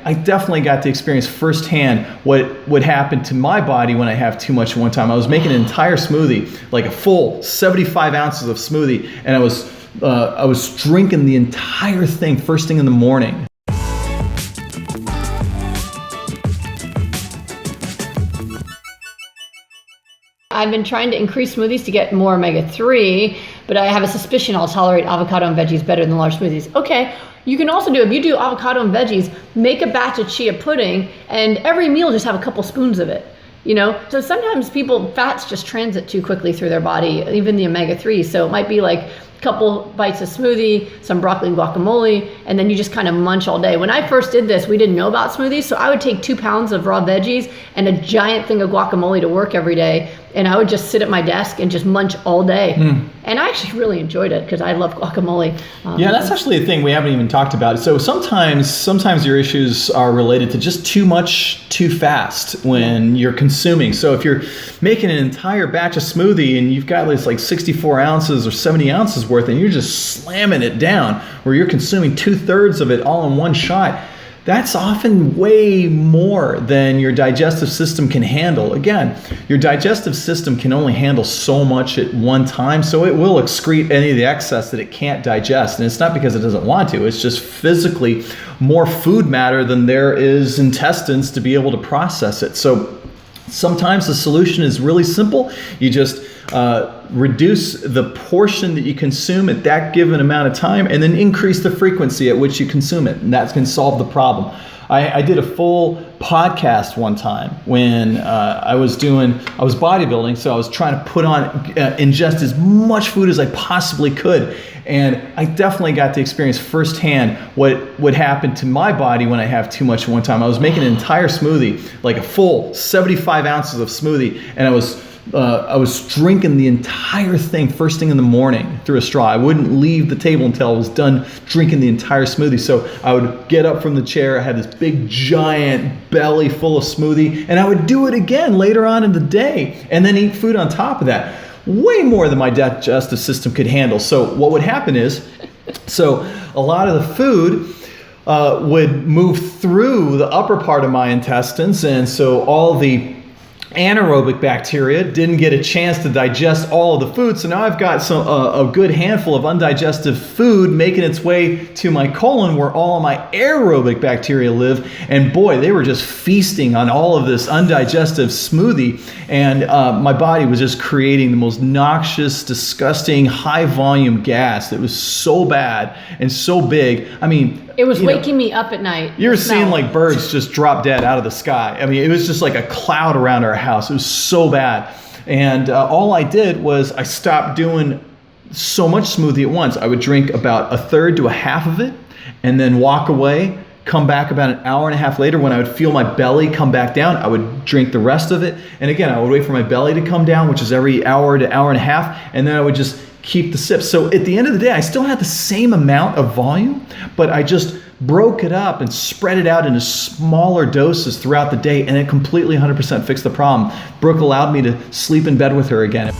I definitely got to experience firsthand what would happen to my body when I have too much at one time. I was making an entire smoothie, like a full 75 ounces of smoothie, and I was drinking the entire thing first thing in the morning. I've been trying to increase smoothies to get more omega-3, but I have a suspicion I'll tolerate avocado and veggies better than large smoothies. Okay, you can also do, if you do avocado and veggies, make a batch of chia pudding, and every meal just have a couple spoons of it. You know, so sometimes fats just transit too quickly through their body, even the omega-3. So it might be like a couple bites of smoothie, some broccoli and guacamole, and then you just kind of munch all day. When I first did this, we didn't know about smoothies, so I would take 2 pounds of raw veggies and a giant thing of guacamole to work every day, and I would just sit at my desk and just munch all day. And I actually really enjoyed it because I love guacamole. Yeah, that's actually a thing we haven't even talked about. So sometimes your issues are related to just too much too fast when you're consuming. So if you're making an entire batch of smoothie and you've got this like 64 ounces or 70 ounces worth and you're just slamming it down, where you're consuming 2/3 of it all in one shot, that's often way more than your digestive system can handle. Again, your digestive system can only handle so much at one time, so it will excrete any of the excess that it can't digest. And it's not because it doesn't want to, it's just physically more food matter than there is intestines to be able to process it. So sometimes the solution is really simple. You just reduce the portion that you consume at that given amount of time and then increase the frequency at which you consume it, and that can solve the problem. I did a full podcast one time when I was bodybuilding, so I was trying to put on, ingest as much food as I possibly could. And I definitely got to experience firsthand what would happen to my body when I have too much at one time. I was making an entire smoothie, like a full 75 ounces of smoothie, and I was drinking the entire thing first thing in the morning through a straw. I wouldn't leave the table until I was done drinking the entire smoothie. So I would get up from the chair, I had this big giant belly full of smoothie, and I would do it again later on in the day and then eat food on top of that. Way more than my digestive system could handle. So what would happen is, a lot of the food would move through the upper part of my intestines, and so all the anaerobic bacteria didn't get a chance to digest all of the food. So now I've got a good handful of undigested food making its way to my colon where all of my aerobic bacteria live. And boy, they were just feasting on all of this undigested smoothie. And my body was just creating the most noxious, disgusting, high volume gas. It was so bad and so big. I mean, it was waking me up at night. You were seeing like birds just drop dead out of the sky. I mean, it was just like a cloud around our house. It was so bad. And all I did was I stopped doing so much smoothie at once. I would drink about 1/3 to 1/2 of it and then walk away, come back about an hour and a half later when I would feel my belly come back down. I would drink the rest of it. And again, I would wait for my belly to come down, which is every hour to hour and a half. And then I would just keep the sips. So at the end of the day, I still had the same amount of volume, but I just broke it up and spread it out into smaller doses throughout the day, and it completely 100% fixed the problem. Brooke allowed me to sleep in bed with her again.